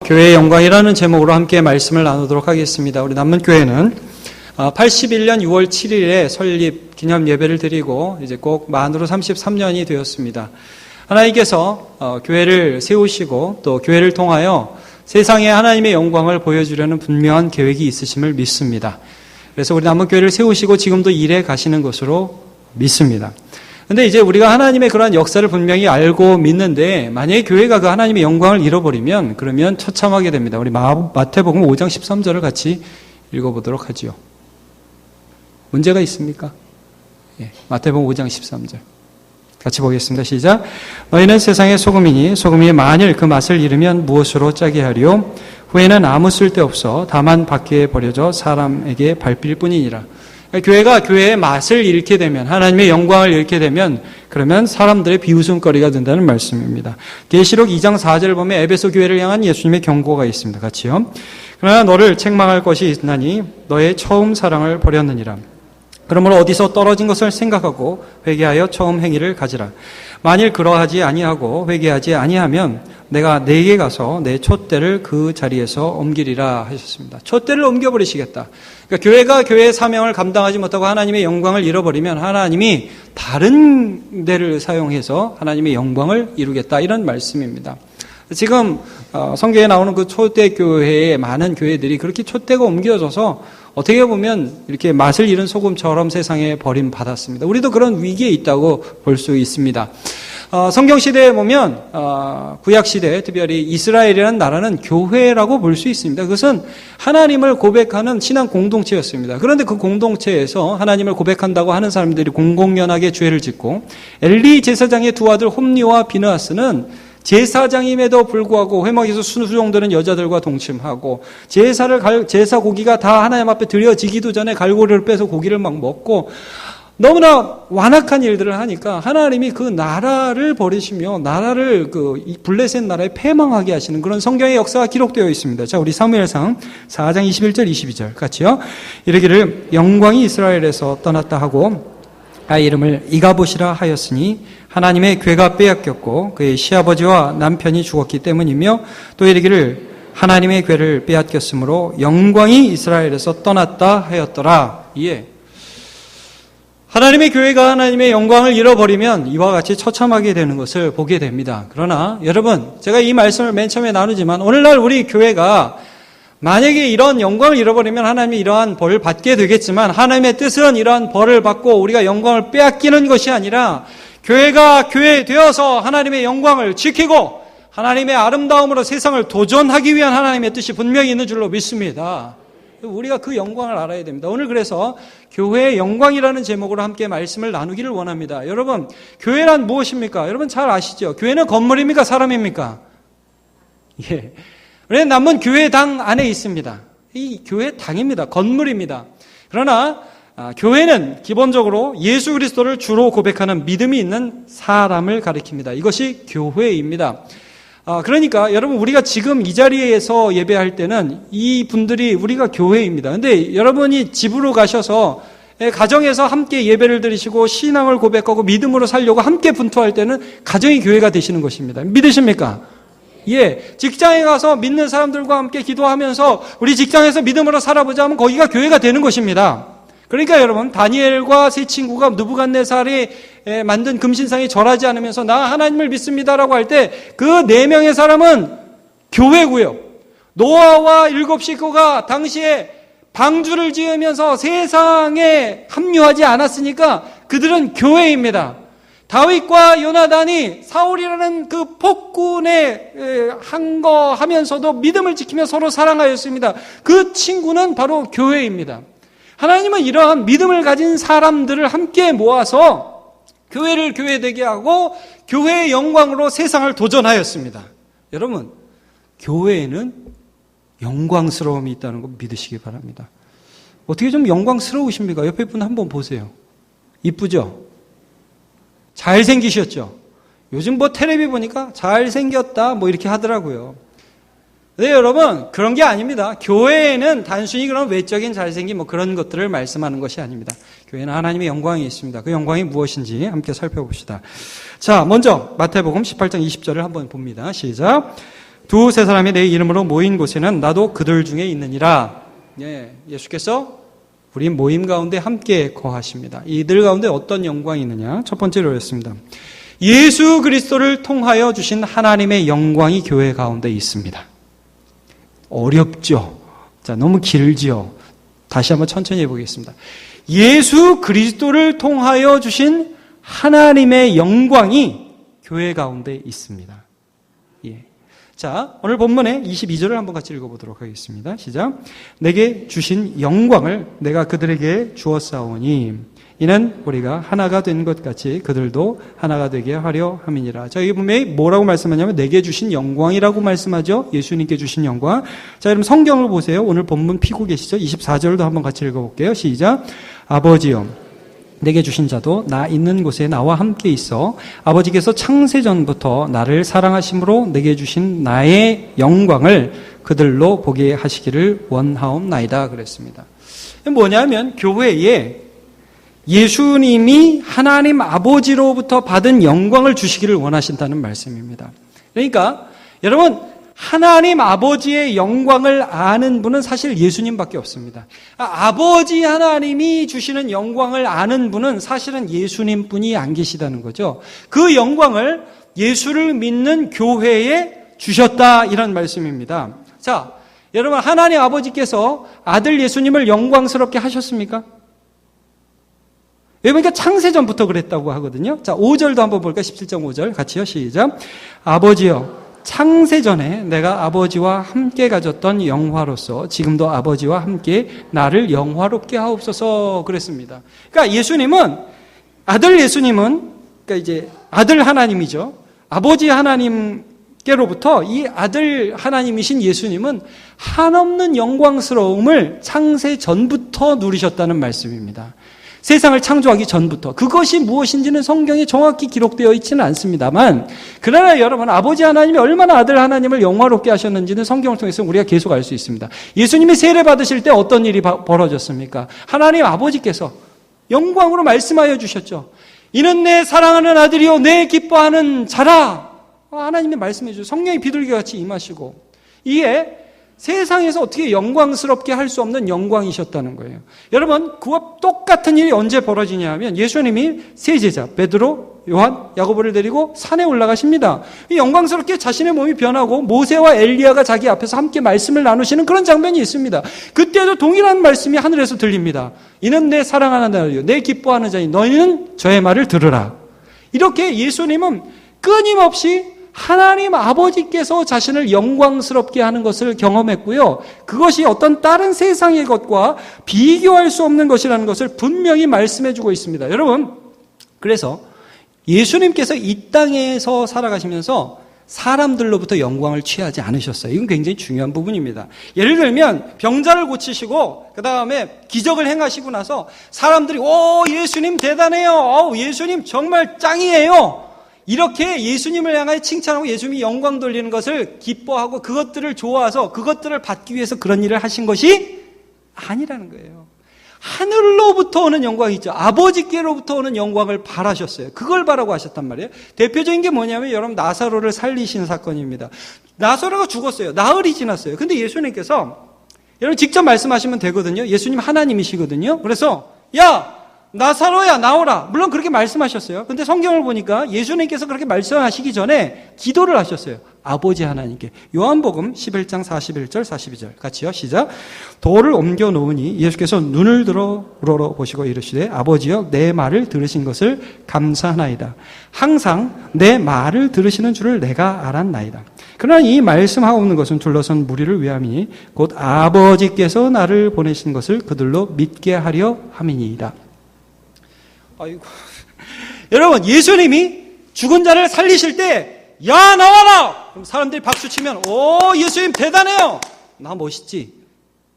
교회의 영광이라는 제목으로 함께 말씀을 나누도록 하겠습니다. 우리 남문교회는 81년 6월 7일에 설립 기념 예배를 드리고 이제 꼭 만으로 33년이 되었습니다. 하나님께서 교회를 세우시고 또 교회를 통하여 세상에 하나님의 영광을 보여주려는 분명한 계획이 있으심을 믿습니다. 그래서 우리 남문교회를 세우시고 지금도 일해 가시는 것으로 믿습니다. 근데 이제 우리가 하나님의 그러한 역사를 분명히 알고 믿는데 만약에 교회가 그 하나님의 영광을 잃어버리면 그러면 처참하게 됩니다. 우리 마태복음 5장 13절을 같이 읽어보도록 하지요. 문제가 있습니까? 마태복음 5장 13절. 같이 보겠습니다. 시작. 너희는 세상의 소금이니 소금이 만일 그 맛을 잃으면 무엇으로 짜게 하리요? 후에는 아무 쓸데없어 다만 밖에 버려져 사람에게 밟힐 뿐이니라. 교회가 교회의 맛을 잃게 되면 하나님의 영광을 잃게 되면 그러면 사람들의 비웃음거리가 된다는 말씀입니다. 계시록 2장 4절을 보면 에베소 교회를 향한 예수님의 경고가 있습니다. 같이요. 그러나 너를 책망할 것이 있나니 너의 처음 사랑을 버렸느니라. 그러므로 어디서 떨어진 것을 생각하고 회개하여 처음 행위를 가지라. 만일 그러하지 아니하고 회개하지 아니하면 내가 내게 가서 내 촛대를 그 자리에서 옮기리라 하셨습니다. 촛대를 옮겨버리시겠다. 그러니까 교회가 교회의 사명을 감당하지 못하고 하나님의 영광을 잃어버리면 하나님이 다른 데를 사용해서 하나님의 영광을 이루겠다 이런 말씀입니다. 지금 성경에 나오는 그 초대 교회의 많은 교회들이 그렇게 촛대가 옮겨져서 어떻게 보면 이렇게 맛을 잃은 소금처럼 세상에 버림받았습니다. 우리도 그런 위기에 있다고 볼 수 있습니다. 성경시대에 보면 구약시대 특별히 이스라엘이라는 나라는 교회라고 볼 수 있습니다. 그것은 하나님을 고백하는 신앙 공동체였습니다. 그런데 그 공동체에서 하나님을 고백한다고 하는 사람들이 공공연하게 죄를 짓고 엘리 제사장의 두 아들 홈리와 비느하스는 제사장임에도 불구하고 회막에서 수종드는 여자들과 동침하고 제사 고기가 다 하나님 앞에 드려지기도 전에 갈고리를 빼서 고기를 막 먹고 너무나 완악한 일들을 하니까 하나님이 그 나라를 버리시며 나라를 그 블레셋 나라에 패망하게 하시는 그런 성경의 역사가 기록되어 있습니다. 자, 우리 사무엘상 4장 21절 22절 같이요. 이르기를 영광이 이스라엘에서 떠났다 하고 아이 이름을 이가봇이라 하였으니 하나님의 괴가 빼앗겼고 그의 시아버지와 남편이 죽었기 때문이며 또 이르기를 하나님의 괴를 빼앗겼으므로 영광이 이스라엘에서 떠났다 하였더라. 예. 하나님의 교회가 하나님의 영광을 잃어버리면 이와 같이 처참하게 되는 것을 보게 됩니다. 그러나 여러분, 제가 이 말씀을 맨 처음에 나누지만 오늘날 우리 교회가 만약에 이런 영광을 잃어버리면 하나님이 이러한 벌을 받게 되겠지만 하나님의 뜻은 이러한 벌을 받고 우리가 영광을 빼앗기는 것이 아니라 교회가 교회 되어서 하나님의 영광을 지키고 하나님의 아름다움으로 세상을 도전하기 위한 하나님의 뜻이 분명히 있는 줄로 믿습니다. 우리가 그 영광을 알아야 됩니다. 오늘 그래서 교회의 영광이라는 제목으로 함께 말씀을 나누기를 원합니다. 여러분, 교회란 무엇입니까? 여러분 잘 아시죠? 교회는 건물입니까? 사람입니까? 예. 우리는 남은 교회당 안에 있습니다. 이 교회당입니다. 건물입니다. 그러나 교회는 기본적으로 예수 그리스도를 주로 고백하는 믿음이 있는 사람을 가리킵니다. 이것이 교회입니다. 그러니까 여러분 우리가 지금 이 자리에서 예배할 때는 이 분들이 우리가 교회입니다. 근데 여러분이 집으로 가셔서 가정에서 함께 예배를 드리시고 신앙을 고백하고 믿음으로 살려고 함께 분투할 때는 가정이 교회가 되시는 것입니다. 믿으십니까? 예, 직장에 가서 믿는 사람들과 함께 기도하면서 우리 직장에서 믿음으로 살아보자 하면 거기가 교회가 되는 것입니다. 그러니까 여러분 다니엘과 세 친구가 느부갓네살이 만든 금신상에 절하지 않으면서 나 하나님을 믿습니다라고 할 때 그 4명의 사람은 교회고요. 노아와 7 식구가 당시에 방주를 지으면서 세상에 합류하지 않았으니까 그들은 교회입니다. 다윗과 요나단이 사울이라는 그 폭군에 항거하면서도 믿음을 지키며 서로 사랑하였습니다. 그 친구는 바로 교회입니다. 하나님은 이러한 믿음을 가진 사람들을 함께 모아서 교회를 교회되게 하고 교회의 영광으로 세상을 도전하였습니다. 여러분, 교회에는 영광스러움이 있다는 거 믿으시기 바랍니다. 어떻게 좀 영광스러우십니까? 옆에 분 한번 보세요. 이쁘죠? 잘생기셨죠? 요즘 텔레비 보니까 잘생겼다 이렇게 하더라고요. 네, 여러분, 그런 게 아닙니다. 교회에는 단순히 그런 외적인 잘생김 그런 것들을 말씀하는 것이 아닙니다. 교회는 하나님의 영광이 있습니다. 그 영광이 무엇인지 함께 살펴봅시다. 자, 먼저 마태복음 18장 20절을 한번 봅니다. 시작. 두세 사람이 내 이름으로 모인 곳에는 나도 그들 중에 있느니라. 예, 예수께서 우리 모임 가운데 함께 거하십니다. 이들 가운데 어떤 영광이 있느냐? 첫 번째로 그랬습니다. 예수 그리스도를 통하여 주신 하나님의 영광이 교회 가운데 있습니다. 어렵죠? 자, 너무 길죠? 다시 한번 천천히 해보겠습니다. 예수 그리스도를 통하여 주신 하나님의 영광이 교회 가운데 있습니다. 예. 자, 오늘 본문의 22절을 한번 같이 읽어보도록 하겠습니다. 시작. 내게 주신 영광을 내가 그들에게 주었사오니 이는 우리가 하나가 된 것 같이 그들도 하나가 되게 하려 함이니라. 자, 이게 분명히 뭐라고 말씀하냐면 내게 주신 영광이라고 말씀하죠. 예수님께 주신 영광. 자, 여러분 성경을 보세요. 오늘 본문 피고 계시죠? 24절도 한번 같이 읽어볼게요. 시작. 아버지여 내게 주신 자도 나 있는 곳에 나와 함께 있어 아버지께서 창세전부터 나를 사랑하심으로 내게 주신 나의 영광을 그들로 보게 하시기를 원하옵나이다 그랬습니다. 뭐냐면 교회에 예수님이 하나님 아버지로부터 받은 영광을 주시기를 원하신다는 말씀입니다. 그러니까 여러분 하나님 아버지의 영광을 아는 분은 사실 예수님밖에 없습니다. 아버지 하나님이 주시는 영광을 아는 분은 사실은 예수님뿐이 안 계시다는 거죠. 그 영광을 예수를 믿는 교회에 주셨다 이런 말씀입니다. 자, 여러분 하나님 아버지께서 아들 예수님을 영광스럽게 하셨습니까? 왜 그러니까 창세전부터 그랬다고 하거든요. 자, 5절도 한번 볼까요? 17.5절 같이요. 시작. 아버지여 창세전에 내가 아버지와 함께 가졌던 영화로서 지금도 아버지와 함께 나를 영화롭게 하옵소서 그랬습니다. 그러니까 아들 예수님은 그러니까 이제 아들 하나님이죠. 아버지 하나님께로부터 이 아들 하나님이신 예수님은 한없는 영광스러움을 창세전부터 누리셨다는 말씀입니다. 세상을 창조하기 전부터. 그것이 무엇인지는 성경에 정확히 기록되어 있지는 않습니다만 그러나 여러분 아버지 하나님이 얼마나 아들 하나님을 영화롭게 하셨는지는 성경을 통해서 우리가 계속 알 수 있습니다. 예수님이 세례 받으실 때 어떤 일이 벌어졌습니까? 하나님 아버지께서 영광으로 말씀하여 주셨죠. 이는 내 사랑하는 아들이요 내 기뻐하는 자라. 하나님이 말씀해 주셔서 성령이 비둘기같이 임하시고 이에 세상에서 어떻게 영광스럽게 할 수 없는 영광이셨다는 거예요. 여러분 그와 똑같은 일이 언제 벌어지냐 하면 예수님이 세 제자 베드로, 요한, 야고보를 데리고 산에 올라가십니다. 영광스럽게 자신의 몸이 변하고 모세와 엘리야가 자기 앞에서 함께 말씀을 나누시는 그런 장면이 있습니다. 그때도 동일한 말씀이 하늘에서 들립니다. 이는 내 사랑하는 아들이요 내 기뻐하는 자니 너희는 저의 말을 들으라. 이렇게 예수님은 끊임없이 하나님 아버지께서 자신을 영광스럽게 하는 것을 경험했고요. 그것이 어떤 다른 세상의 것과 비교할 수 없는 것이라는 것을 분명히 말씀해주고 있습니다. 여러분, 그래서 예수님께서 이 땅에서 살아가시면서 사람들로부터 영광을 취하지 않으셨어요. 이건 굉장히 중요한 부분입니다. 예를 들면 병자를 고치시고 그 다음에 기적을 행하시고 나서 사람들이 오 예수님 대단해요. 예수님 정말 짱이에요. 이렇게 예수님을 향하여 칭찬하고 예수님이 영광 돌리는 것을 기뻐하고 그것들을 좋아해서 그것들을 받기 위해서 그런 일을 하신 것이 아니라는 거예요. 하늘로부터 오는 영광이 있죠. 아버지께로부터 오는 영광을 바라셨어요. 그걸 바라고 하셨단 말이에요. 대표적인 게 뭐냐면 여러분 나사로를 살리신 사건입니다. 나사로가 죽었어요. 나흘이 지났어요. 근데 예수님께서 여러분 직접 말씀하시면 되거든요. 예수님 하나님이시거든요. 그래서 야 나사로야 나오라. 물론 그렇게 말씀하셨어요. 근데 성경을 보니까 예수님께서 그렇게 말씀하시기 전에 기도를 하셨어요. 아버지 하나님께. 요한복음 11장 41절 42절 같이요. 시작. 돌을 옮겨 놓으니 예수께서 눈을 들어 우러러보시고 이르시되 아버지여 내 말을 들으신 것을 감사하나이다. 항상 내 말을 들으시는 줄을 내가 알았나이다. 그러나 이 말씀하옵는 것은 둘러선 무리를 위함이니 곧 아버지께서 나를 보내신 것을 그들로 믿게 하려 함이니이다. 아이고. 여러분, 예수님이 죽은 자를 살리실 때, 야, 나와라! 그럼 사람들이 박수 치면, 오, 예수님 대단해요! 나 멋있지?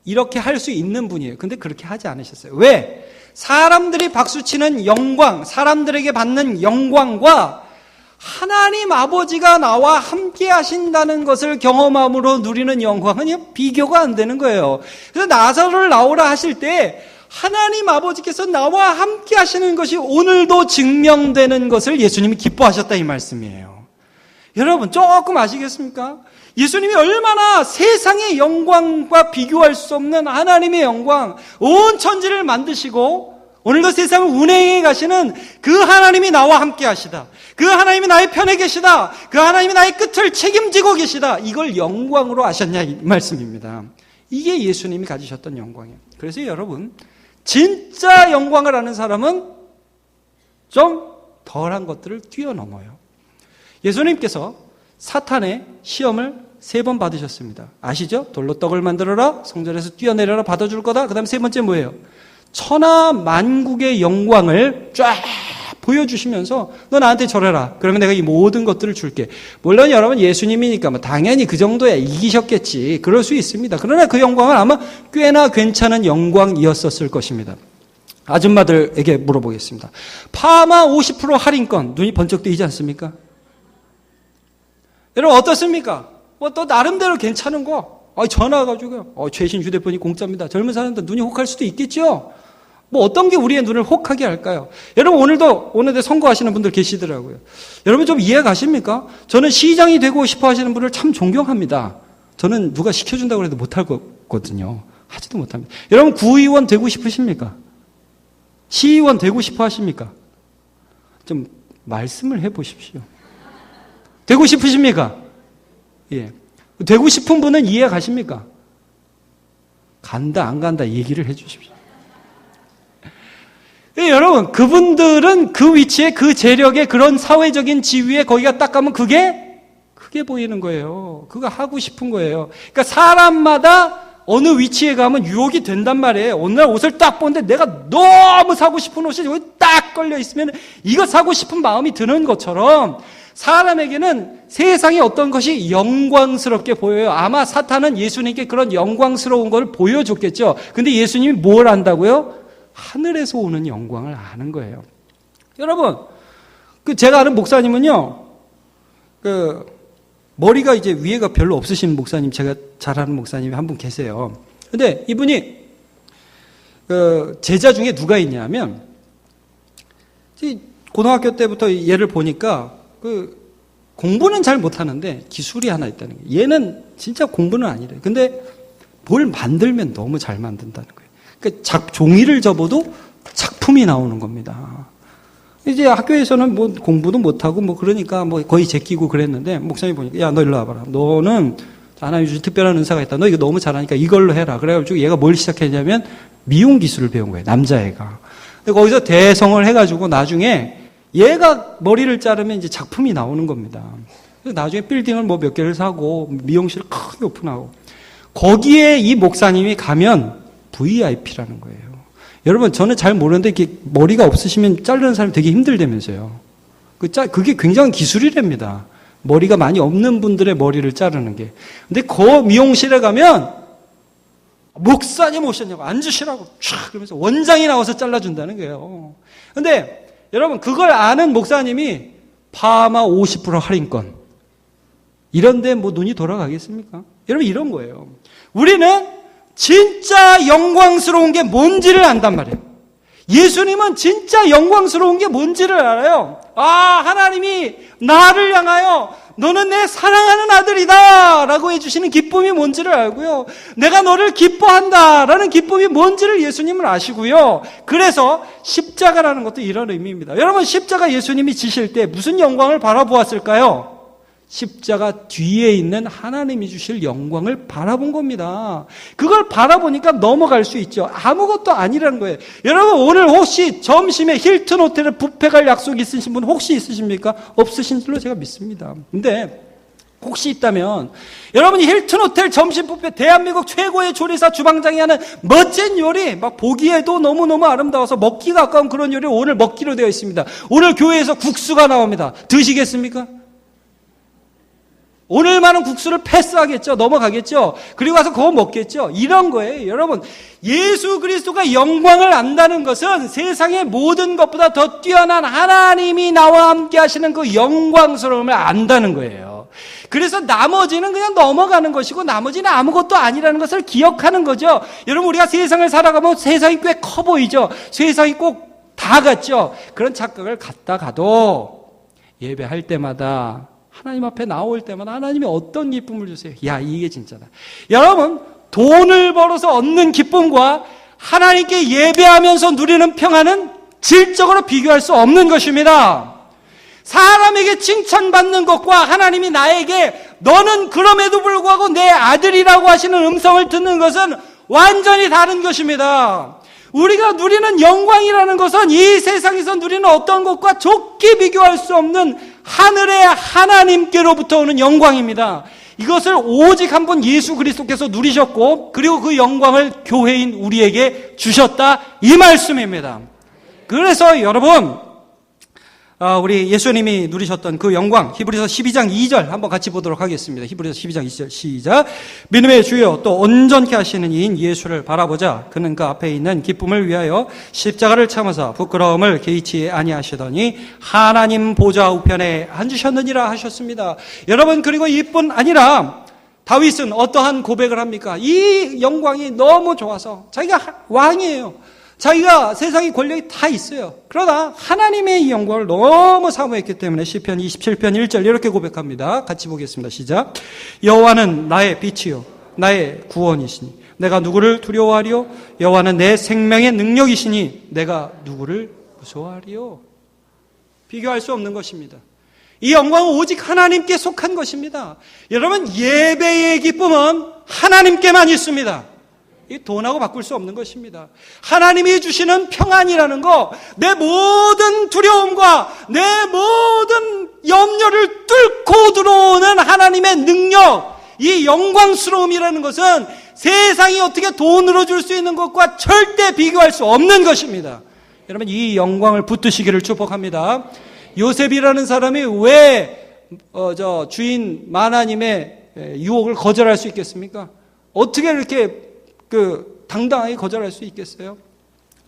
이렇게 할 수 있는 분이에요. 근데 그렇게 하지 않으셨어요. 왜? 사람들이 박수 치는 영광, 사람들에게 받는 영광과 하나님 아버지가 나와 함께 하신다는 것을 경험함으로 누리는 영광은 비교가 안 되는 거예요. 그래서 나사로를 나오라 하실 때, 하나님 아버지께서 나와 함께 하시는 것이 오늘도 증명되는 것을 예수님이 기뻐하셨다 이 말씀이에요. 여러분 조금 아시겠습니까? 예수님이 얼마나 세상의 영광과 비교할 수 없는 하나님의 영광, 온 천지를 만드시고 오늘도 세상을 운행해 가시는 그 하나님이 나와 함께 하시다. 그 하나님이 나의 편에 계시다. 그 하나님이 나의 끝을 책임지고 계시다. 이걸 영광으로 아셨냐 이 말씀입니다. 이게 예수님이 가지셨던 영광이에요. 그래서 여러분, 진짜 영광을 아는 사람은 좀 덜한 것들을 뛰어넘어요. 예수님께서 사탄의 시험을 3번 받으셨습니다. 아시죠? 돌로 떡을 만들어라, 성전에서 뛰어내려라, 받아줄 거다. 그 다음 3번째 뭐예요? 천하 만국의 영광을 쫙 보여주시면서 너 나한테 절해라. 그러면 내가 이 모든 것들을 줄게. 물론 여러분 예수님이니까 뭐 당연히 그 정도야 이기셨겠지. 그럴 수 있습니다. 그러나 그 영광은 아마 꽤나 괜찮은 영광이었었을 것입니다. 아줌마들에게 물어보겠습니다. 파마 50% 할인권 눈이 번쩍 뜨이지 않습니까? 여러분 어떻습니까? 뭐 또 나름대로 괜찮은 거. 전화 와가지고요. 최신 휴대폰이 공짜입니다. 젊은 사람들 눈이 혹할 수도 있겠죠. 뭐 어떤 게 우리의 눈을 혹하게 할까요? 여러분 오늘도 선거하시는 분들 계시더라고요. 여러분 좀 이해 가십니까? 저는 시장이 되고 싶어 하시는 분을 참 존경합니다. 저는 누가 시켜준다고 해도 못할 거거든요. 하지도 못합니다. 여러분 구의원 되고 싶으십니까? 시의원 되고 싶어 하십니까? 좀 말씀을 해보십시오. 되고 싶으십니까? 예. 되고 싶은 분은 이해 가십니까? 간다 안 간다 얘기를 해 주십시오. 예, 여러분 그분들은 그 위치에 그 재력에 그런 사회적인 지위에 거기가 딱 가면 그게 크게 보이는 거예요. 그거 하고 싶은 거예요. 그러니까 사람마다 어느 위치에 가면 유혹이 된단 말이에요. 어느 날 옷을 딱 보는데 내가 너무 사고 싶은 옷이 여기 딱 걸려 있으면 이거 사고 싶은 마음이 드는 것처럼 사람에게는 세상의 어떤 것이 영광스럽게 보여요. 아마 사탄은 예수님께 그런 영광스러운 걸 보여줬겠죠. 근데 예수님이 뭘 안다고요? 하늘에서 오는 영광을 아는 거예요. 여러분, 제가 아는 목사님은요, 머리가 이제 위에가 별로 없으신 목사님, 제가 잘 아는 목사님이 한 분 계세요. 근데 이분이, 제자 중에 누가 있냐면, 고등학교 때부터 얘를 보니까, 공부는 잘 못하는데 기술이 하나 있다는 거예요. 얘는 진짜 공부는 아니래요. 근데 뭘 만들면 너무 잘 만든다는 거예요. 그러니까 종이를 접어도 작품이 나오는 겁니다. 이제 학교에서는 뭐 공부도 못하고 뭐 그러니까 뭐 거의 제끼고 그랬는데 목사님 보니까 야, 너 일로 와봐라. 너는 하나님 주신 특별한 은사가 있다. 너 이거 너무 잘하니까 이걸로 해라. 그래가지고 얘가 뭘 시작했냐면 미용 기술을 배운 거예요. 남자애가. 근데 거기서 대성을 해가지고 나중에 얘가 머리를 자르면 이제 작품이 나오는 겁니다. 나중에 빌딩을 뭐 몇 개를 사고 미용실을 크게 오픈하고 거기에 이 목사님이 가면 VIP라는 거예요. 여러분 저는 잘 모르는데 이렇게 머리가 없으시면 자르는 사람이 되게 힘들다면서요. 그게 굉장한 기술이랍니다. 머리가 많이 없는 분들의 머리를 자르는 게. 근데 그 미용실에 가면 목사님 오셨냐고 앉으시라고 촥 그러면서 원장이 나와서 잘라준다는 거예요. 근데 여러분 그걸 아는 목사님이 파마 50% 할인권 이런데 뭐 눈이 돌아가겠습니까? 여러분 이런 거예요. 우리는 진짜 영광스러운 게 뭔지를 안단 말이에요. 예수님은 진짜 영광스러운 게 뭔지를 알아요. 하나님이 나를 향하여 너는 내 사랑하는 아들이다 라고 해주시는 기쁨이 뭔지를 알고요. 내가 너를 기뻐한다 라는 기쁨이 뭔지를 예수님은 아시고요. 그래서 십자가라는 것도 이런 의미입니다. 여러분 십자가 예수님이 지실 때 무슨 영광을 바라보았을까요? 십자가 뒤에 있는 하나님이 주실 영광을 바라본 겁니다. 그걸 바라보니까 넘어갈 수 있죠. 아무것도 아니라는 거예요. 여러분 오늘 혹시 점심에 힐튼 호텔에 뷔페 갈 약속 있으신 분 혹시 있으십니까? 없으신 줄로 제가 믿습니다. 근데 혹시 있다면 여러분이 힐튼 호텔 점심 뷔페 대한민국 최고의 조리사 주방장이 하는 멋진 요리 막 보기에도 너무너무 아름다워서 먹기가 아까운 그런 요리 오늘 먹기로 되어 있습니다. 오늘 교회에서 국수가 나옵니다. 드시겠습니까? 오늘만은 국수를 패스하겠죠. 넘어가겠죠. 그리고 와서 그거 먹겠죠. 이런 거예요. 여러분 예수 그리스도가 영광을 안다는 것은 세상의 모든 것보다 더 뛰어난 하나님이 나와 함께 하시는 그 영광스러움을 안다는 거예요. 그래서 나머지는 그냥 넘어가는 것이고 나머지는 아무것도 아니라는 것을 기억하는 거죠. 여러분 우리가 세상을 살아가면 세상이 꽤 커 보이죠. 세상이 꼭 다 같죠. 그런 착각을 갖다 가도 예배할 때마다 하나님 앞에 나올 때마다 하나님이 어떤 기쁨을 주세요? 야, 이게 진짜다. 여러분, 돈을 벌어서 얻는 기쁨과 하나님께 예배하면서 누리는 평안은 질적으로 비교할 수 없는 것입니다. 사람에게 칭찬받는 것과 하나님이 나에게 너는 그럼에도 불구하고 내 아들이라고 하시는 음성을 듣는 것은 완전히 다른 것입니다. 우리가 누리는 영광이라는 것은 이 세상에서 누리는 어떤 것과 좋게 비교할 수 없는 하늘의 하나님께로부터 오는 영광입니다. 이것을 오직 한 분 예수 그리스도께서 누리셨고, 그리고 그 영광을 교회인 우리에게 주셨다, 이 말씀입니다. 그래서 여러분, 우리 예수님이 누리셨던 그 영광, 히브리서 12장 2절 한번 같이 보도록 하겠습니다. 히브리서 12장 2절 시작. 믿음의 주여 또 온전케 하시는 이인 예수를 바라보자. 그는 그 앞에 있는 기쁨을 위하여 십자가를 참으사 부끄러움을 개의치 아니하시더니 하나님 보좌 우편에 앉으셨느니라 하셨습니다. 여러분, 그리고 이뿐 아니라 다윗은 어떠한 고백을 합니까? 이 영광이 너무 좋아서 자기가 왕이에요. 자기가 세상의 권력이 다 있어요. 그러나 하나님의 이 영광을 너무 사모했기 때문에 시편 27편 1절 이렇게 고백합니다. 같이 보겠습니다. 시작. 여호와는 나의 빛이요 나의 구원이시니 내가 누구를 두려워하리요? 여호와는 내 생명의 능력이시니 내가 누구를 무서워하리요? 비교할 수 없는 것입니다. 이 영광은 오직 하나님께 속한 것입니다. 여러분, 예배의 기쁨은 하나님께만 있습니다. 이 돈하고 바꿀 수 없는 것입니다. 하나님이 주시는 평안이라는 거, 내 모든 두려움과 내 모든 염려를 뚫고 들어오는 하나님의 능력, 이 영광스러움이라는 것은 세상이 어떻게 돈으로 줄 수 있는 것과 절대 비교할 수 없는 것입니다. 여러분, 이 영광을 붙드시기를 축복합니다. 요셉이라는 사람이 왜 주인 마나님의 유혹을 거절할 수 있겠습니까? 어떻게 이렇게 당당하게 거절할 수 있겠어요?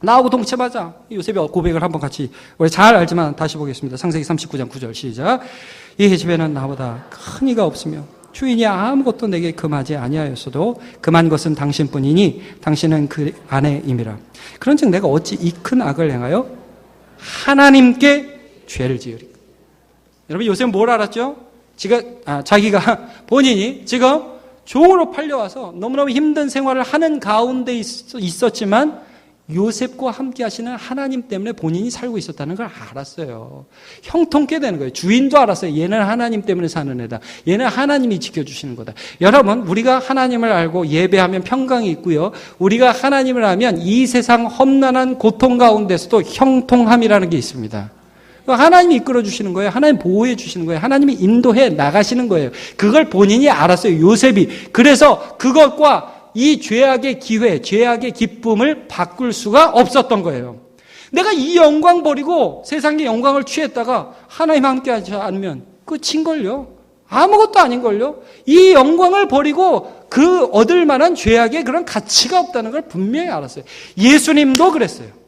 나하고 동침하자. 요셉이 고백을 한번 같이, 우리 잘 알지만 다시 보겠습니다. 창세기 39장 9절 시작. 이 집에는 나보다 큰 이가 없으며 주인이 아무것도 내게 금하지 아니하였어도 금한 것은 당신뿐이니 당신은 그 아내임이라. 그런즉 내가 어찌 이 큰 악을 행하여 하나님께 죄를 지으리까? 여러분, 요셉은 뭘 알았죠? 자기가 본인이 지금 종으로 팔려와서 너무너무 힘든 생활을 하는 가운데 있었지만 요셉과 함께 하시는 하나님 때문에 본인이 살고 있었다는 걸 알았어요. 형통케 되는 거예요. 주인도 알았어요. 얘는 하나님 때문에 사는 애다. 얘는 하나님이 지켜주시는 거다. 여러분, 우리가 하나님을 알고 예배하면 평강이 있고요. 우리가 하나님을 알면 이 세상 험난한 고통 가운데서도 형통함이라는 게 있습니다. 하나님이 이끌어 주시는 거예요. 하나님 보호해 주시는 거예요. 하나님이 인도해 나가시는 거예요. 그걸 본인이 알았어요. 요셉이. 그래서 그것과 이 죄악의 기회, 죄악의 기쁨을 바꿀 수가 없었던 거예요. 내가 이 영광 버리고 세상의 영광을 취했다가 하나님 함께 하지 않으면 끝인걸요. 아무것도 아닌걸요. 이 영광을 버리고 그 얻을 만한 죄악의 그런 가치가 없다는 걸 분명히 알았어요. 예수님도 그랬어요.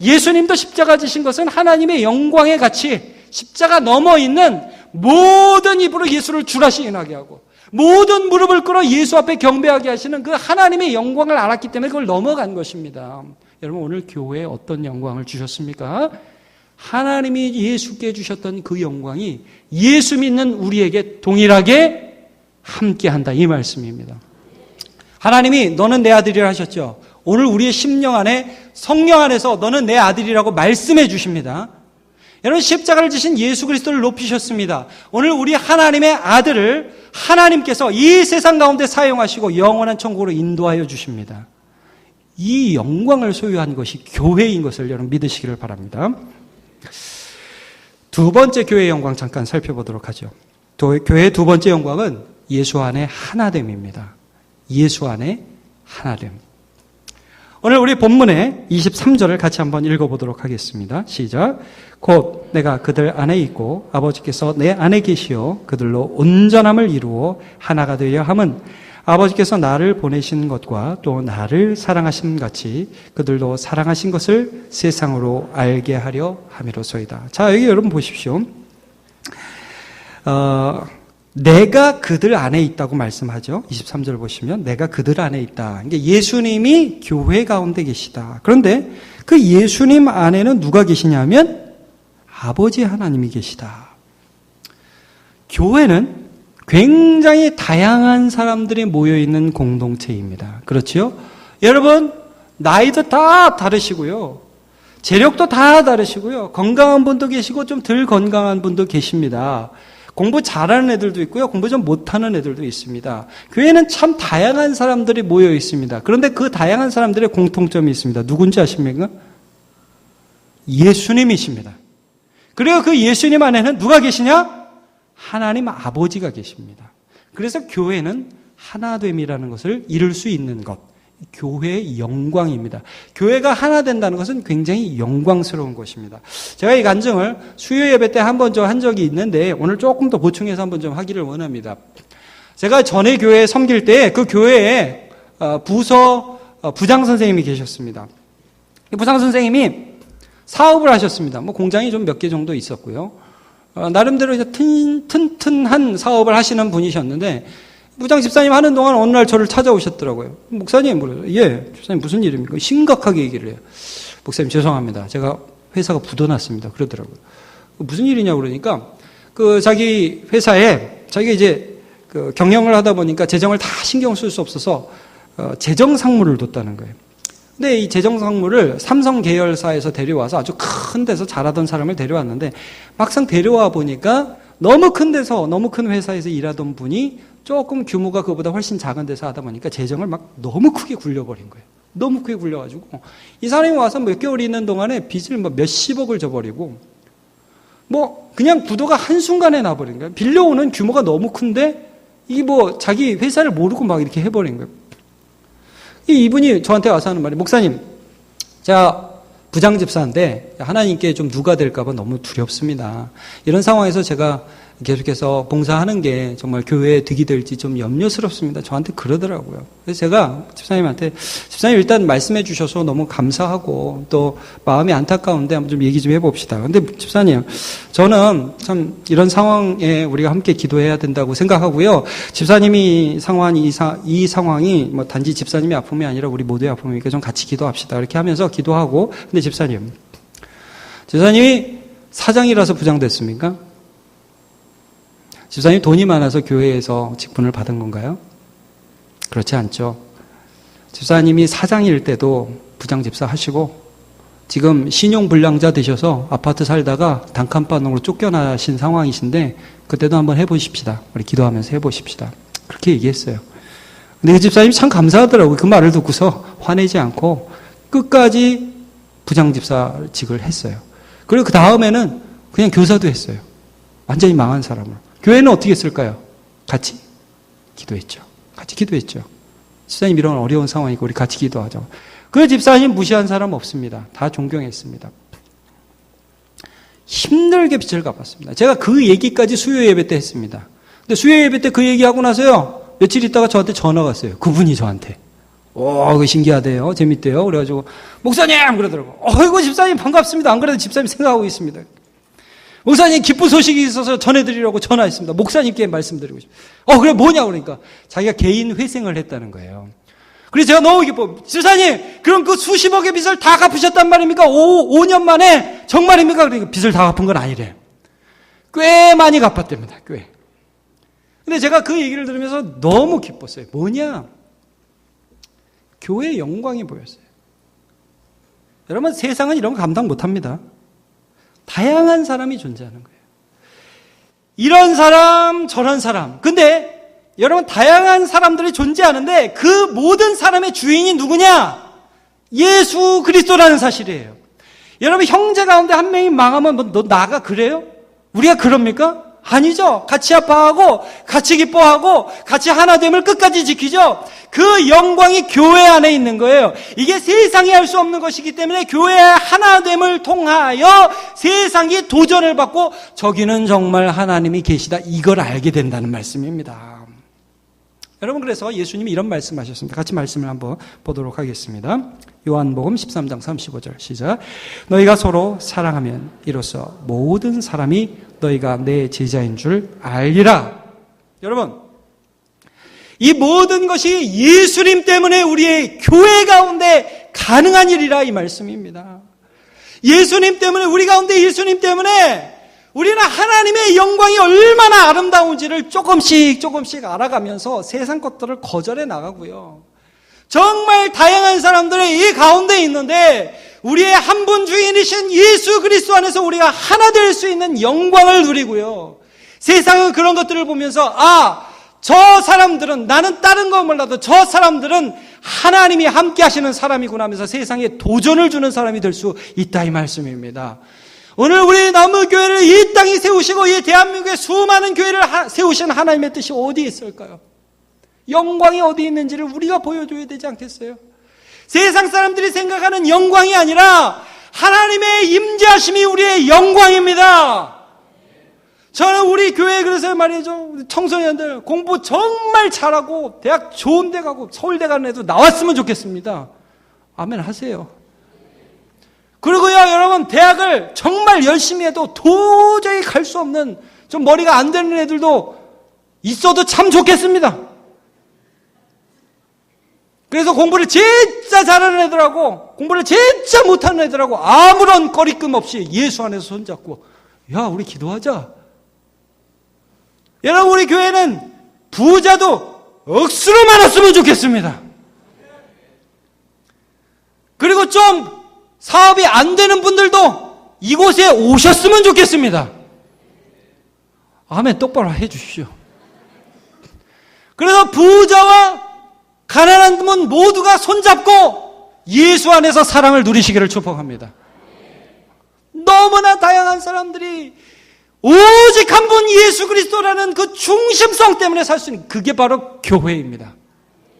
예수님도 십자가 지신 것은 하나님의 영광의 가치, 십자가 넘어 있는 모든 입으로 예수를 주라 시인하게 하고 모든 무릎을 꿇어 예수 앞에 경배하게 하시는 그 하나님의 영광을 알았기 때문에 그걸 넘어간 것입니다. 여러분, 오늘 교회에 어떤 영광을 주셨습니까? 하나님이 예수께 주셨던 그 영광이 예수 믿는 우리에게 동일하게 함께한다, 이 말씀입니다. 하나님이 너는 내 아들이라 하셨죠. 오늘 우리의 심령 안에, 성령 안에서 너는 내 아들이라고 말씀해 주십니다. 여러분, 십자가를 지신 예수 그리스도를 높이셨습니다. 오늘 우리 하나님의 아들을 하나님께서 이 세상 가운데 사용하시고 영원한 천국으로 인도하여 주십니다. 이 영광을 소유한 것이 교회인 것을 여러분 믿으시기를 바랍니다. 두 번째 교회의 영광 잠깐 살펴보도록 하죠. 교회의 두 번째 영광은 예수 안의 하나됨입니다. 예수 안의 하나됨. 오늘 우리 본문의 23절을 같이 한번 읽어보도록 하겠습니다. 시작. 곧 내가 그들 안에 있고 아버지께서 내 안에 계시어 그들로 온전함을 이루어 하나가 되려 함은 아버지께서 나를 보내신 것과 또 나를 사랑하신 같이 그들도 사랑하신 것을 세상으로 알게 하려 함이로소이다. 자, 여기 여러분 보십시오. 내가 그들 안에 있다고 말씀하죠. 23절 보시면 내가 그들 안에 있다. 그러니까 예수님이 교회 가운데 계시다. 그런데 그 예수님 안에는 누가 계시냐면 아버지 하나님이 계시다. 교회는 굉장히 다양한 사람들이 모여있는 공동체입니다. 그렇죠? 여러분, 나이도 다 다르시고요. 재력도 다 다르시고요. 건강한 분도 계시고 좀 덜 건강한 분도 계십니다. 공부 잘하는 애들도 있고요. 공부 좀 못하는 애들도 있습니다. 교회는 참 다양한 사람들이 모여 있습니다. 그런데 그 다양한 사람들의 공통점이 있습니다. 누군지 아십니까? 예수님이십니다. 그리고 그 예수님 안에는 누가 계시냐? 하나님 아버지가 계십니다. 그래서 교회는 하나됨이라는 것을 이룰 수 있는 것. 교회의 영광입니다. 교회가 하나 된다는 것은 굉장히 영광스러운 것입니다. 제가 이 간증을 수요 예배 때 한 번 한 적이 있는데 오늘 조금 더 보충해서 한번 좀 하기를 원합니다. 제가 전에 교회에 섬길 때 그 교회에 부서 부장 선생님이 계셨습니다. 부장 선생님이 사업을 하셨습니다. 뭐 공장이 좀 몇 개 정도 있었고요. 나름대로 이제 튼튼한 사업을 하시는 분이셨는데 부장 집사님 하는 동안 어느 날 저를 찾아오셨더라고요. 목사님, 그래서 예, 집사님 무슨 일입니까? 심각하게 얘기를 해요. 목사님 죄송합니다. 제가 회사가 부도났습니다. 그러더라고요. 무슨 일이냐고 그러니까 그 자기 회사에 자기가 이제 그 경영을 하다 보니까 재정을 다 신경 쓸 수 없어서 재정 상무를 뒀다는 거예요. 근데 이 재정 상무를 삼성 계열사에서 데려와서 아주 큰 데서 잘하던 사람을 데려왔는데 막상 데려와 보니까 너무 큰 데서 너무 큰 회사에서 일하던 분이 조금 규모가 그보다 훨씬 작은 데서 하다 보니까 재정을 막 너무 크게 굴려버린 거예요. 너무 크게 굴려가지고 이 사람이 와서 몇 개월 있는 동안에 빚을 뭐 몇십억을 져버리고 뭐 그냥 부도가 한순간에 나버린 거예요. 빌려오는 규모가 너무 큰데 이 뭐 자기 회사를 모르고 막 이렇게 해버린 거예요. 이분이 저한테 와서 하는 말이 목사님 제가 부장 집사인데 하나님께 좀 누가 될까 봐 너무 두렵습니다. 이런 상황에서 제가 계속해서 봉사하는 게 정말 교회에 득이 될지 좀 염려스럽습니다. 저한테 그러더라고요. 그래서 제가 집사님한테 집사님 일단 말씀해 주셔서 너무 감사하고 또 마음이 안타까운데 한번 좀 얘기 좀 해봅시다. 근데 집사님 저는 참 이런 상황에 우리가 함께 기도해야 된다고 생각하고요. 집사님이 이 상황이 뭐 단지 집사님이 아픔이 아니라 우리 모두의 아픔이니까 좀 같이 기도합시다. 이렇게 하면서 기도하고 근데 집사님이 사장이라서 부장됐습니까? 집사님 돈이 많아서 교회에서 직분을 받은 건가요? 그렇지 않죠. 집사님이 사장일 때도 부장집사 하시고 지금 신용불량자 되셔서 아파트 살다가 단칸방으로 쫓겨나신 상황이신데 그때도 한번 해보십시다. 우리 기도하면서 해보십시다. 그렇게 얘기했어요. 근데 그 집사님이 참 감사하더라고요. 그 말을 듣고서 화내지 않고 끝까지 부장집사직을 했어요. 그리고 그 다음에는 그냥 교사도 했어요. 완전히 망한 사람을. 교회는 어떻게 했을까요? 같이 기도했죠. 같이 기도했죠. 집사님 이런 어려운 상황이고 우리 같이 기도하죠. 그 집사님 무시한 사람 없습니다. 다 존경했습니다. 힘들게 빚을 갚았습니다. 제가 그 얘기까지 수요 예배 때 했습니다. 근데 수요 예배 때 그 얘기하고 나서요. 며칠 있다가 저한테 전화가 왔어요. 그분이 저한테. 그거 신기하대요. 재밌대요. 그래가지고 목사님 그러더라고. 어이구 집사님 반갑습니다. 안 그래도 집사님 생각하고 있습니다. 목사님 기쁜 소식이 있어서 전해드리려고 전화했습니다. 목사님께 말씀드리고 싶어요. 그래 뭐냐 그러니까 자기가 개인 회생을 했다는 거예요. 그래서 제가 너무 기뻐. 집사님 그럼 그 수십억의 빚을 다 갚으셨단 말입니까? 5년 만에 정말입니까? 그러니까 빚을 다 갚은 건 아니래요. 꽤 많이 갚았답니다. 꽤. 근데 제가 그 얘기를 들으면서 너무 기뻤어요. 뭐냐? 교회의 영광이 보였어요. 여러분 세상은 이런 거 감당 못합니다. 다양한 사람이 존재하는 거예요. 이런 사람, 저런 사람. 근데 여러분 다양한 사람들이 존재하는데 그 모든 사람의 주인이 누구냐? 예수 그리스도라는 사실이에요. 여러분 형제 가운데 한 명이 망하면 너 나가 그래요? 우리가 그럽니까? 아니죠. 같이 아파하고 같이 기뻐하고 같이 하나됨을 끝까지 지키죠. 그 영광이 교회 안에 있는 거예요. 이게 세상이 할 수 없는 것이기 때문에 교회의 하나됨을 통하여 세상이 도전을 받고 저기는 정말 하나님이 계시다. 이걸 알게 된다는 말씀입니다. 여러분 그래서 예수님이 이런 말씀하셨습니다. 같이 말씀을 한번 보도록 하겠습니다. 요한복음 13장 35절 시작. 너희가 서로 사랑하면 이로써 모든 사람이 너희가 내 제자인 줄 알리라. 여러분 이 모든 것이 예수님 때문에 우리의 교회 가운데 가능한 일이라 이 말씀입니다. 예수님 때문에 우리 가운데 예수님 때문에 우리는 하나님의 영광이 얼마나 아름다운지를 조금씩 알아가면서 세상 것들을 거절해 나가고요. 정말 다양한 사람들이 이 가운데 있는데 우리의 한 분 주인이신 예수 그리스도 안에서 우리가 하나 될 수 있는 영광을 누리고요. 세상은 그런 것들을 보면서 저 사람들은, 나는 다른 거 몰라도 저 사람들은 하나님이 함께 하시는 사람이구나 하면서 세상에 도전을 주는 사람이 될 수 있다, 이 말씀입니다. 오늘 우리 남은교회를 이 땅에 세우시고 이 대한민국에 수많은 교회를 세우신 하나님의 뜻이 어디에 있을까요? 영광이 어디 있는지를 우리가 보여줘야 되지 않겠어요? 세상 사람들이 생각하는 영광이 아니라 하나님의 임재하심이 우리의 영광입니다. 저는 우리 교회에 그래서 말이죠, 청소년들 공부 정말 잘하고 대학 좋은 데 가고 서울대 가는 애도 나왔으면 좋겠습니다. 아멘 하세요. 그리고요, 여러분, 대학을 정말 열심히 해도 도저히 갈 수 없는 좀 머리가 안 되는 애들도 있어도 참 좋겠습니다. 그래서 공부를 진짜 잘하는 애들하고 공부를 진짜 못하는 애들하고 아무런 거리낌 없이 예수 안에서 손잡고, 야, 우리 기도하자. 여러분, 우리 교회는 부자도 억수로 많았으면 좋겠습니다. 그리고 좀 사업이 안 되는 분들도 이곳에 오셨으면 좋겠습니다. 아멘, 똑바로 해 주십시오. 그래서 부자와 가난한 분 모두가 손잡고 예수 안에서 사랑을 누리시기를 축복합니다. 너무나 다양한 사람들이 오직 한 분 예수 그리스도라는 그 중심성 때문에 살 수 있는, 그게 바로 교회입니다.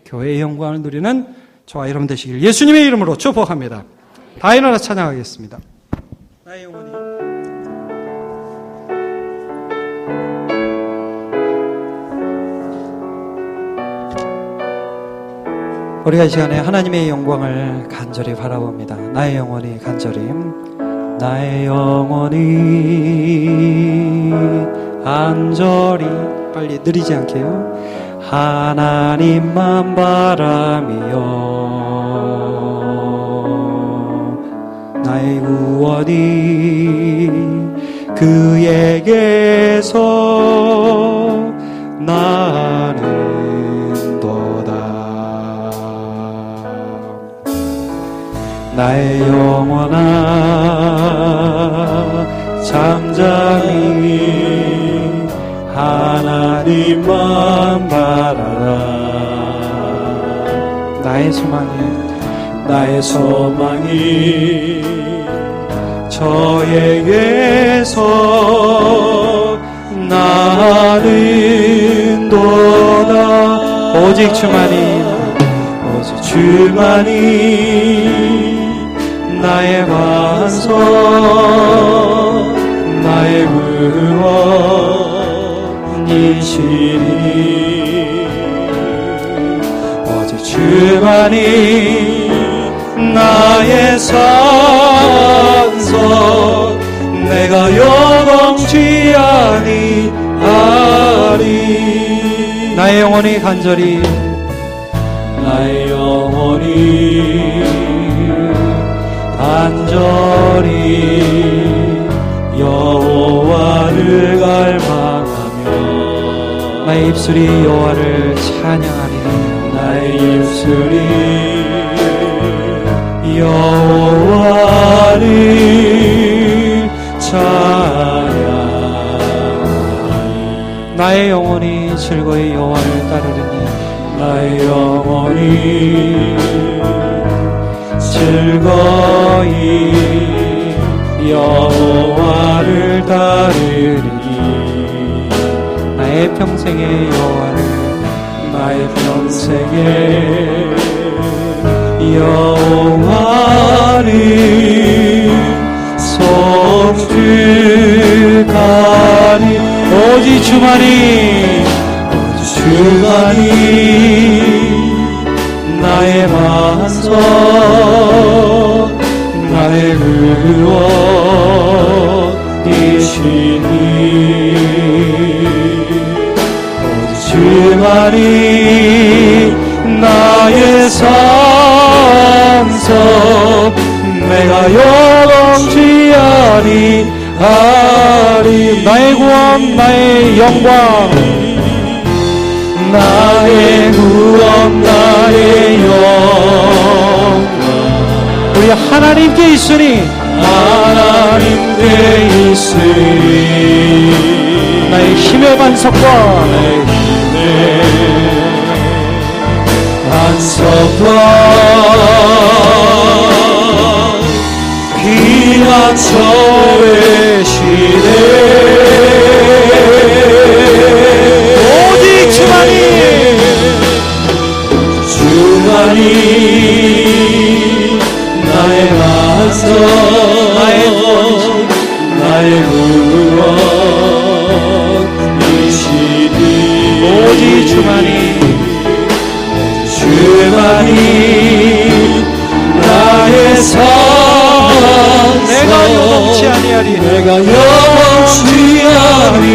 교회의 영광을 누리는 저와 여러분 되시길 예수님의 이름으로 축복합니다. 다 일어나 찬양하겠습니다. 나의 영혼이 우리가 이 시간에 하나님의 영광을 간절히 바라봅니다. 나의 영혼이 간절히, 나의 영혼이 간절히, 빨리 느리지 않게요. 하나님만 바라며 나의 구원이 그에게서 나는도다. 나의 영혼아 잠잠히 하나님만 바라라. 나의 소망이 저에게서 나는도다. 오직 주만이 나의 반석, 나의 구원이시니 오직 주만이 나의 산석, 내가 요동치 아니하리. 나의 영혼이 간절히, 나의 영혼이 간절히 여호와를 갈망하며 나의 입술이 여호와를 찬양하리. 나의 입술이 여호와를 찬양하리. 나의 영혼이 즐거이 여호와를 따르리니 나의 영혼이 즐거이 여호와를 따르리니 나의 평생의 여호와를, 나의 평생의 여호와를 송축하리. 오직 주만이 나의 반석, 나의 구원이시니 오직 주만이 나의 산석, 내가 요동치 아니하리. 나의 구원, 나의 영광, 나의 구원, 나의 영광. 우리 하나님께 있으니, 하나님께 있으니, 나의 힘의 반석과 나의 힘의 반석과 기막혀 계시네. 오직 주만이, 주만이 나의 반석, 나의 구원이시니. 오직 주만이 나의 산성, 내가 요동치 아니하리. 내가 영원치 아니.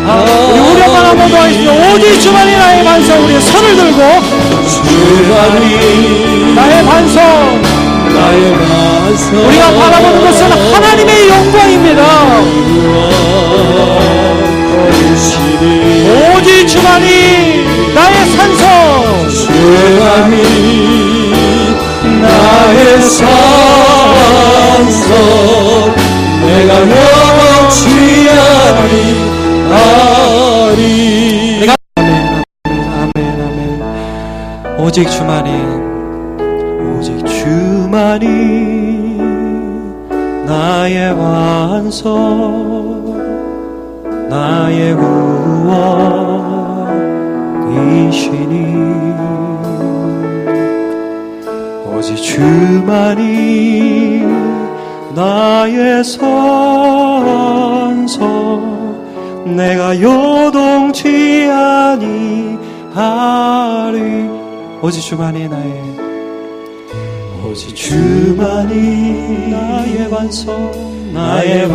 우리 한번 더 하겠습니다. 오직 주만이 나의 반석. 우리 손을 들고, 주만이 나의 반석. 나의 반석, 우리가 바라보는 것은 하나님의 영광입니다. 오직 주만이 나의 산성, 주만이 나의 산성, 내가 영원치 아니. 내가 아멘. 오직 주만이 나의 반석, 나의 구원이시니. 오직 주만이 나의 산석, 내가 요동치 아니하리. 오직 주만이 나의 반석, 나의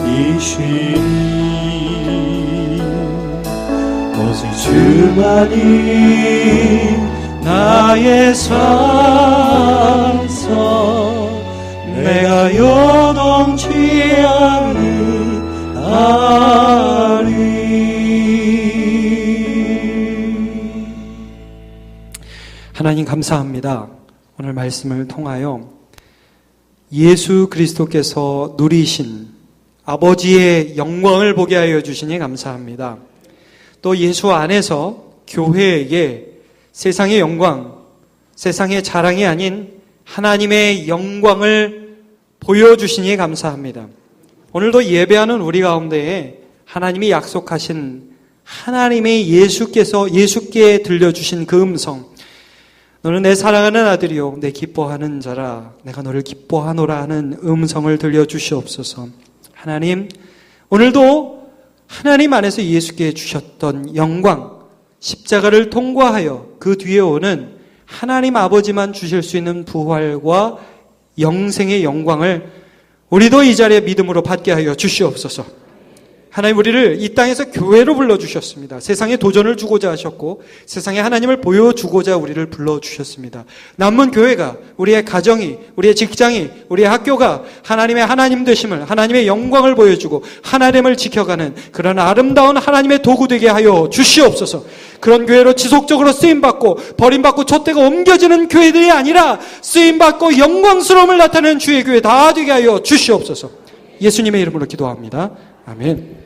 응원이시니. 오직 주만이 나의 산성, 내가 요동치 아니하리. 하나님 감사합니다. 오늘 말씀을 통하여 예수 그리스도께서 누리신 아버지의 영광을 보게 하여 주시니 감사합니다. 또 예수 안에서 교회에게 세상의 영광, 세상의 자랑이 아닌 하나님의 영광을 보여주시니 감사합니다. 오늘도 예배하는 우리 가운데에 하나님이 약속하신 하나님의 예수께 들려주신 그 음성, 너는 내 사랑하는 아들이요 내 기뻐하는 자라, 내가 너를 기뻐하노라 하는 음성을 들려주시옵소서. 하나님, 오늘도 하나님 안에서 예수께 주셨던 영광, 십자가를 통과하여 그 뒤에 오는 하나님 아버지만 주실 수 있는 부활과 영생의 영광을 우리도 이 자리에 믿음으로 받게 하여 주시옵소서. 하나님, 우리를 이 땅에서 교회로 불러주셨습니다. 세상에 도전을 주고자 하셨고 세상에 하나님을 보여주고자 우리를 불러주셨습니다. 남은 교회가, 우리의 가정이, 우리의 직장이, 우리의 학교가 하나님의 하나님 되심을, 하나님의 영광을 보여주고 하나님을 지켜가는 그런 아름다운 하나님의 도구 되게 하여 주시옵소서. 그런 교회로 지속적으로 쓰임받고 버림받고 촛대가 옮겨지는 교회들이 아니라 쓰임받고 영광스러움을 나타내는 주의 교회 다 되게 하여 주시옵소서. 예수님의 이름으로 기도합니다. 아멘.